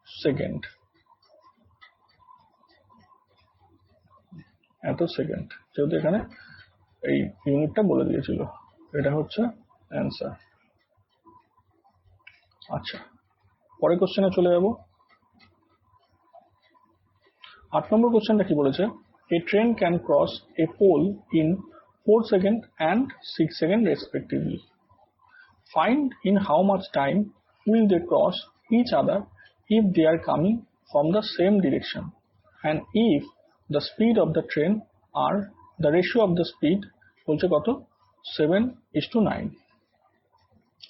Speaker 1: সেকেন্ড। এত সেকেন্ড, যেহেতু এখানে এই ইউনিটটা বলে দিয়েছিল। এটা হচ্ছে অ্যান্সার। আচ্ছা, পরের কোশ্চেনে চলে যাব। 8 নম্বর কোশ্চেনটা কি বলেছে, a train can cross a pole in 4 second and 6 second respectively. Find in how much time will they cross each other if they are coming from the same direction, and if the speed of the train are the ratio of the speed বলছে কত 7:9।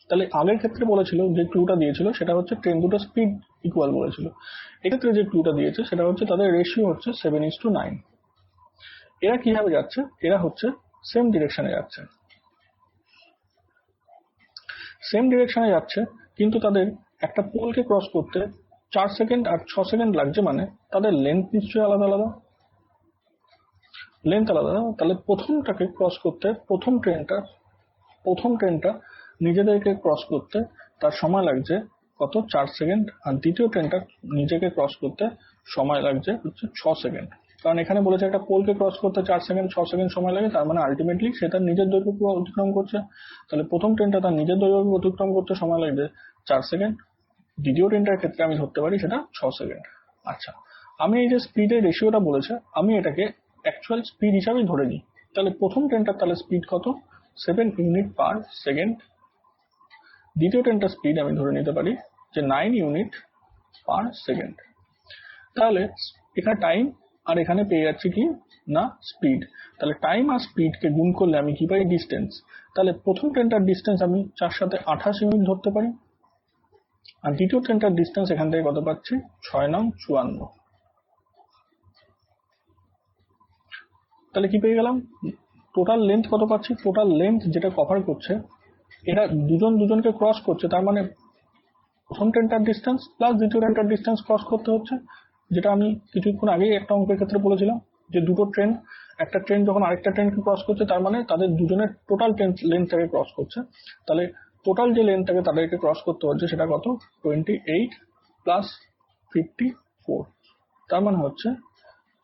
Speaker 1: তাহলে আগের ক্ষেত্রে বলেছিল যে ক্লুটা দিয়েছিল সেটা হচ্ছে ট্রেন দুটো স্পিড ইকুয়াল বলেছিল, এক্ষেত্রে যে ক্লুটা দিয়েছে সেটা হচ্ছে তাদের রেশিও হচ্ছে 7:9। এরা কিভাবে যাচ্ছে, এরা হচ্ছে সেম ডিরেকশনে যাচ্ছে, সেম ডিরেকশনে যাচ্ছে, কিন্তু তাদের একটা পোলকে ক্রস করতে 4 সেকেন্ড আর 6 সেকেন্ড লাগছে, মানে তাদের লেন্থ নিশ্চয়ই আলাদা আলাদা, লেন্থ আলাদা। তাহলে প্রথমটাকে ক্রস করতে প্রথম ট্রেনটা নিজেদেরকে ক্রস করতে তার সময় লাগছে কত 4 সেকেন্ড, আর দ্বিতীয় ট্রেনটা নিজেকে ক্রস করতে সময় লাগছে হচ্ছে 6 সেকেন্ড। কারণ এখানে বলেছে একটা পোলকে ক্রস করতে 4 সেকেন্ড 6 সেকেন্ড সময় লাগে, তার মানে আলটিমেটলি সে তার নিজের দৈর্ঘ্য অতিক্রম করছে। তাহলে প্রথম ট্রেনটা তার নিজের দৈর্ঘ্য অতিক্রম করতে সময় লাগবে 4 সেকেন্ড, দ্বিতীয় ট্রেনটার ক্ষেত্রে আমি ধরতে পারি সেটা 6 সেকেন্ড। আচ্ছা, আমি এই যে স্পিডের রেশিওটা বলেছে আমি এটাকে অ্যাকচুয়াল স্পিড হিসাবেই ধরে নিই। তাহলে প্রথম ট্রেনটার তাহলে স্পিড কত 7 ইউনিট পার সেকেন্ড, দ্বিতীয় ট্রেনটার স্পিড আমি ধরে নিতে পারি যে 9 ইউনিট পার সেকেন্ড। তাহলে এখানে টাইম আর এখানে পেয়ে যাচ্ছি কি না স্পিড। তাহলে টাইম আর স্পিডকে গুণ করলে আমি কি পাই ডিস্টেন্স। তাহলে প্রথম ট্রেনটার ডিস্টেন্স আমি 4 সাথে 28 ইউনিট ধরতে পারি, আর দ্বিতীয় ট্রেনটার ডিস্টেন্স এখান থেকে কত পাচ্ছি 6 নং 54। তাহলে কি পেয়ে গেলাম, টোটাল লেন্থ কত পাচ্ছি, টোটাল লেন্থ যেটা কভার করছে এরা দুজনকে ক্রস করছে, তার মানে প্রথম ট্রেনটার ডিস্টেন্স প্লাস দ্বিতীয় ট্রেনটার ডিস্টেন্স ক্রস করতে হচ্ছে, যেটা আমি কিছুক্ষণ আগেই একটা অঙ্কের ক্ষেত্রে বলেছিলাম যে দুটো ট্রেন, একটা ট্রেন যখন আরেকটা ট্রেনকে ক্রস করছে তার মানে তাদের দুজনের টোটাল লেন্থটাকে ক্রস করছে। তাহলে টোটাল যে লেন্থটাকে তাদেরকে ক্রস করতে হচ্ছে সেটা কত 28 প্লাস 54, তার মানে হচ্ছে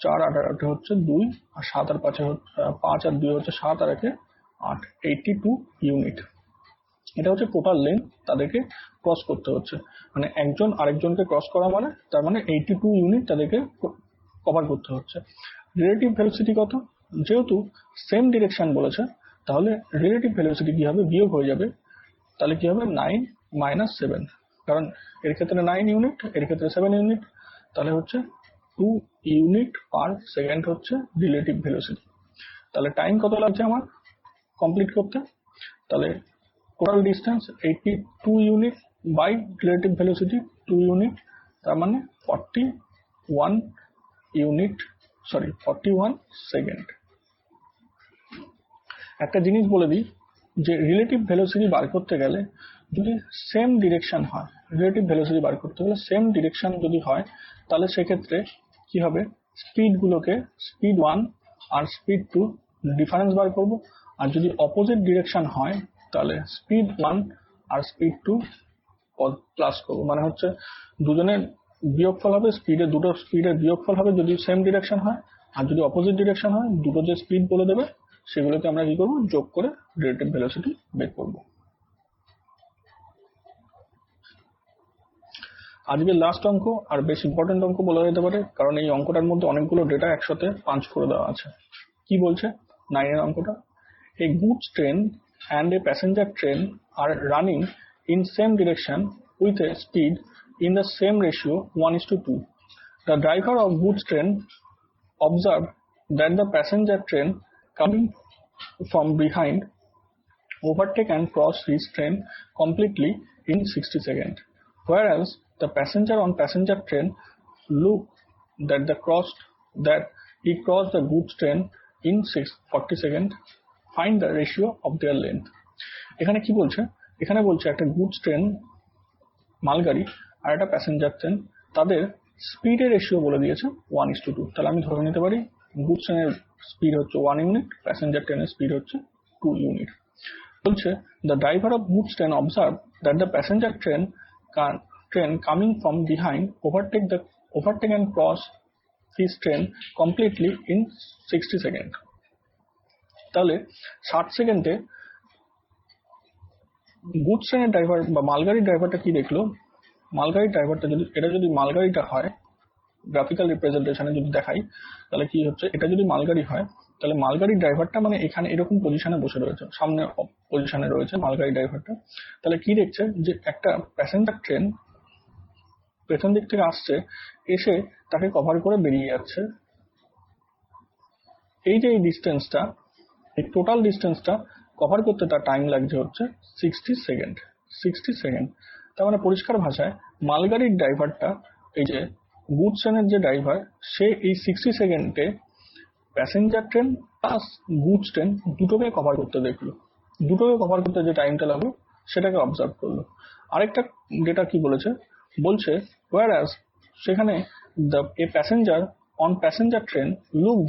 Speaker 1: 4 আর 8 হচ্ছে 2, আর 7 আর 5 আর 2 হচ্ছে 7 আর 1 8, 82 ইউনিট। এটা হচ্ছে টোটাল লেন্থ তাদেরকে ক্রস করতে হচ্ছে, মানে একজন আরেকজনকে ক্রস করা মানে তার মানে 82 ইউনিট তাদেরকে কভার করতে হচ্ছে। রিলেটিভ ভেলোসিটি কত, যেহেতু সেম ডিরেকশন বলেছে তাহলে রিলেটিভ ভেলোসিটি কি হবে বিয়োগ হয়ে যাবে, তাহলে কি হবে 9 মাইনাস 7, কারণ এর ক্ষেত্রে 9 ইউনিট এর ক্ষেত্রে 7 ইউনিট, তাহলে হচ্ছে 2 ইউনিট পার সেকেন্ড হচ্ছে রিলেটিভ ভেলোসিটি। তাহলে টাইম কত লাগছে আমার কমপ্লিট করতে, তাহলে total distance 82 unit by relative velocity 2 unit, তার মানে 41 সেকেন্ড। একটা জিনিস বলে দিই যে রিলেটিভ ভেলোসিটি বার করতে গেলে যদি সেম ডিরেকশন হয়, রিলেটিভ ভেলোসিটি বার করতে গেলে সেম ডিরেকশন যদি হয় তাহলে সেক্ষেত্রে কি হবে, স্পিডগুলোকে স্পিড 1 আর স্পিড 2 ডিফারেন্স বার করব, আর যদি অপোজিট ডিরেকশন হয় তাহলে স্পিড 1 আর স্পিড 2 প্লাস করবো, মানে হচ্ছে দুজনের বিয়োগফল হবে, দুটো স্পিডের বিয়োগফল হবে যদি সেম ডিরেকশন হয়, আর যদি অপোজিট ডিরেকশন হয় দুটো যে স্পিড বলে দেবে সেগুলোকে আমরা কি করবো যোগ করে রিলেটিভ ভেলোসিটি বের করব। আজকের লাস্ট অঙ্ক আর বেশ ইম্পর্টেন্ট অঙ্ক বলা যেতে পারে, কারণ এই অঙ্কটার মধ্যে অনেকগুলো ডেটা একসাথে পাঞ্চ করে দেওয়া আছে। কি বলছে 9 এর অঙ্কটা, a goods train and a passenger train are running in same direction with a speed in the same ratio 1:2. The driver of goods train observed that the passenger train coming from behind overtake and cross his train completely in 60 seconds, whereas the passenger on passenger train looked that he crossed the goods train in 40 seconds. Find the ratio of their length. এখানে কি বলছে, এখানে বলছে একটা goods train মালগাড়ি আর একটা passenger train, তাদের স্পিডের ratio বলে দিয়েছে 1:2। তাহলে আমি ধরে নিতে পারি গুডস ট্রেনের স্পিড হচ্ছে 1 ইউনিট, প্যাসেঞ্জার ট্রেনের স্পিড হচ্ছে 2 ইউনিট। বলছে the driver of goods train observe that the passenger train coming from behind overtake and cross his train completely in 60 seconds. তাহলে 60 সেকেন্ডে গুডস ট্রেনের ড্রাইভার বা মালগাড়ির ড্রাইভারটা কি দেখলো, মালগাড়ির ড্রাইভারটা যদি মালগাড়িটা হয়, গ্রাফিক্যাল রিপ্রেজেন্টেশনে যদি দেখাই তাহলে কি হচ্ছে, এটা যদি মালগাড়ি হয় তাহলে মালগাড়ির ড্রাইভারটা মানে এখানে এরকম পজিশনে বসে রয়েছে, সামনে পজিশনে রয়েছে মালগাড়ি ড্রাইভারটা। তাহলে কি দেখছে যে একটা প্যাসেঞ্জার ট্রেন পেছন দিক থেকে আসছে, এসে তাকে কভার করে বেরিয়ে যাচ্ছে। এই যে এই ডিস্টেন্সটা, এই টোটাল ডিস্টেন্সটা কভার করতে তার টাইম লাগছে হচ্ছে 60 সেকেন্ড। 60 সেকেন্ড তার মানে পরিষ্কার ভাষায় মালগাড়ির ড্রাইভারটা, এই যে গুডস ট্রেনের যে ড্রাইভার, সে এই 60 সেকেন্ডে passenger train plus goods train দুটোকে কভার করতে দেখলো। দুটোকে কভার করতে যে টাইমটা লাগলো সেটাকে অবজার্ভ করলো। আরেকটা ডেটা কি বলছে, whereas সেখানে a passenger on passenger train looked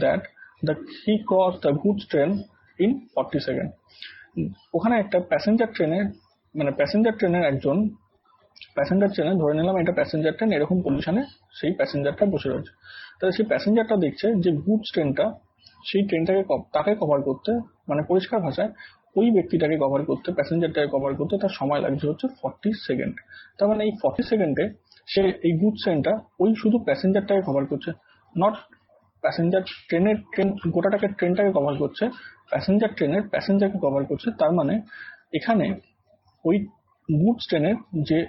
Speaker 1: that he crossed the goods train in 40 seconds. ওখানে একটা প্যাসেঞ্জার ট্রেনের একজন প্যাসেঞ্জার ট্রেনে, ধরে নিলাম এটা প্যাসেঞ্জার ট্রেন, এরকম পজিশনে সেই প্যাসেঞ্জারটা বসে রয়েছে। তাহলে সেই প্যাসেঞ্জারটা দেখছে যে গুডস ট্রেনটা, সেই ট্রেনটাকে তাকে কভার করতে, মানে পরিষ্কার ভাষায় ওই ব্যক্তিটাকে কভার করতে, প্যাসেঞ্জারটাকে কভার করতে তার সময় লাগছে হচ্ছে 40 সেকেন্ড। তার মানে এই 40 সেকেন্ডে সে এই গুডস ট্রেনটা ওই শুধু প্যাসেঞ্জারটাকে কভার করছে, নট প্যাসেঞ্জার গোটাটাকে ট্রেনটাকে কভার করছে, প্যাসেঞ্জার ট্রেনের প্যাসেঞ্জারকে কভার করছে। তার মানে এখানে ওই গুডস ট্রেনের যে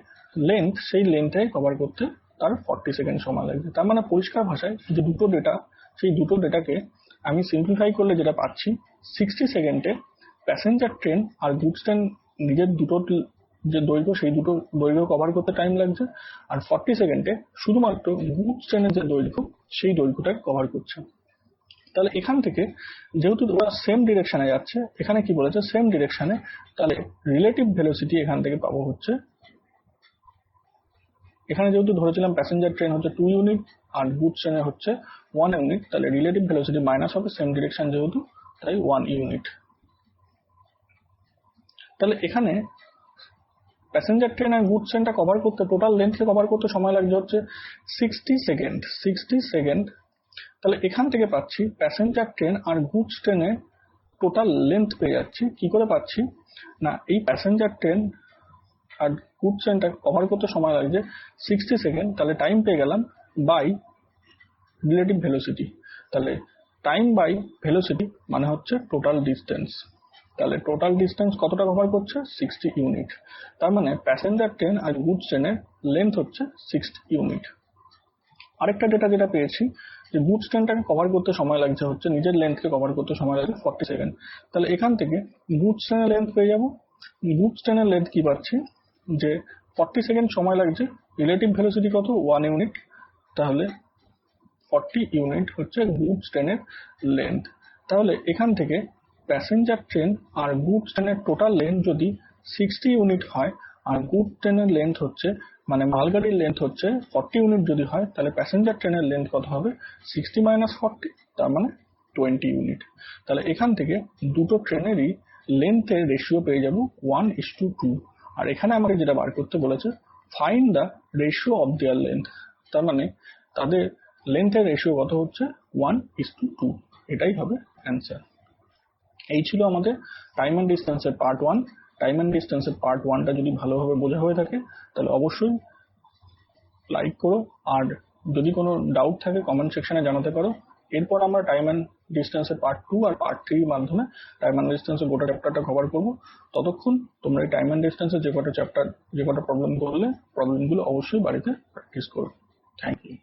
Speaker 1: লেন্থ, সেই লেন্থটাকে কভার করতে তার 40 সেকেন্ড সময় লাগছে। তার মানে পরিষ্কার ভাষায় যে দুটো ডেটা, সেই দুটো ডেটাকে আমি সিম্পলিফাই করলে যেটা পাচ্ছি, 60 সেকেন্ডে প্যাসেঞ্জার ট্রেন আর গুডস ট্রেন নিজের দুটো যে দৈর্ঘ্য, সেই দুটো দৈর্ঘ্য কভার করতে টাইম লাগছে, আর 40 সেকেন্ডে শুধুমাত্র গুডস ট্রেনের যে দৈর্ঘ্য, সেই দৈর্ঘ্যটাকে কভার করছে। তাহলে এখান থেকে যেহেতু ওরা সেম ডিরেকশনে যাচ্ছে, এখানে কি বলেছে সেম ডিরেকশনে, তাহলে রিলেটিভ ভেলোসিটি এখান থেকে পাবো হচ্ছে, এখানে যেহেতু ধরেছিলাম প্যাসেঞ্জার ট্রেন হচ্ছে 2 ইউনিট আর গুডস ট্রেনে হচ্ছে 1 ইউনিট, তাহলে রিলেটিভ ভেলোসিটি মাইনাস হবে, সেম ডিরেকশন যেহেতু, তাই 1 ইউনিট। তাহলে এখানে প্যাসেঞ্জার ট্রেন আর গুডস ট্রেনটা কভার করতে, টোটাল লেন্থকে কভার করতে সময় লাগছে হচ্ছে 60 সেকেন্ড। 60 সেকেন্ড। তাহলে এখান থেকে পাচ্ছি প্যাসেঞ্জার ট্রেন আর গুডস ট্রেনে টোটাল লেন্থ পেয়ে যাচ্ছি। কি করে পাচ্ছি না, এই প্যাসেঞ্জার ট্রেন আর গুডস ট্রেনটা কভার করতে সময় লাগছে 60 সেকেন্ড, তাহলে টাইম পেয়ে গেলাম বাই রিলেটিভ ভেলোসিটি। তাহলে টাইম বাই ভেলোসিটি মানে হচ্ছে টোটাল ডিস্টেন্স। তাহলে টোটাল ডিস্টেন্স কতটা কভার করছে, 60 ইউনিট। তার মানে প্যাসেঞ্জার ট্রেন আর গুডস ট্রেনের লেন্থ হচ্ছে 60 ইউনিট। আরেকটা ডেটা যেটা পেয়েছি, যে গুডস ট্রেনটাকে কভার করতে সময় লাগছে হচ্ছে, নিজের লেন্থকে কভার করতে সময় লাগছে 40 সেকেন্ড। তাহলে এখান থেকে গুডস ট্রেনের লেন্থ পেয়ে যাবো। গুডস ট্রেনের লেন্থ কি পাচ্ছি, যে 40 সেকেন্ড সময় লাগছে, রিলেটিভ ভেলোসিটি কত, 1 ইউনিট। তাহলে 40 ইউনিট হচ্ছে গুডস ট্রেনের লেন্থ। তাহলে এখান থেকে প্যাসেঞ্জার ট্রেন আর গুডস ট্রেনের টোটাল লেন্থ যদি 60 ইউনিট হয়, আর গুডস ট্রেনের লেন্থ হচ্ছে, মানে মালগাড়ির লেন্থ হচ্ছে 40 ইউনিট যদি হয়, তাহলে প্যাসেঞ্জার ট্রেনের লেন্থ কত হবে, 60 মাইনাস 40, তার মানে 20 ইউনিট। তাহলে এখান থেকে দুটো ট্রেনেরই লেন্থের রেশিও পেয়ে যাব 1:2। আর এখানে আমাকে যেটা বার করতে বলেছে, find the ratio of their length, তার মানে তাদের লেন্থের রেশিও কত হচ্ছে 1:2। এটাই হবে অ্যান্সার। এই ছিল আমাদের টাইম অ্যান্ড ডিস্টেন্সের পার্ট 1। টাইম অ্যান্ড ডিস্টেন্সের পার্ট 1টা যদি ভালোভাবে বোঝা হয়ে থাকে তাহলে অবশ্যই লাইক করো, আর যদি কোনো ডাউট থাকে কমেন্ট সেকশনে জানাতে পারো। এরপর আমরা টাইম অ্যান্ড ডিস্টেন্সের পার্ট 2 আর পার্ট 3 মাধ্যমে টাইম অ্যান্ড ডিস্টেন্সের গোটা চ্যাপ্টারটা কভার করবো। ততক্ষণ তোমরা এই টাইম অ্যান্ড ডিস্টেন্সের যে কটা প্রবলেমগুলো অবশ্যই বাড়িতে প্র্যাকটিস করো। Thank you.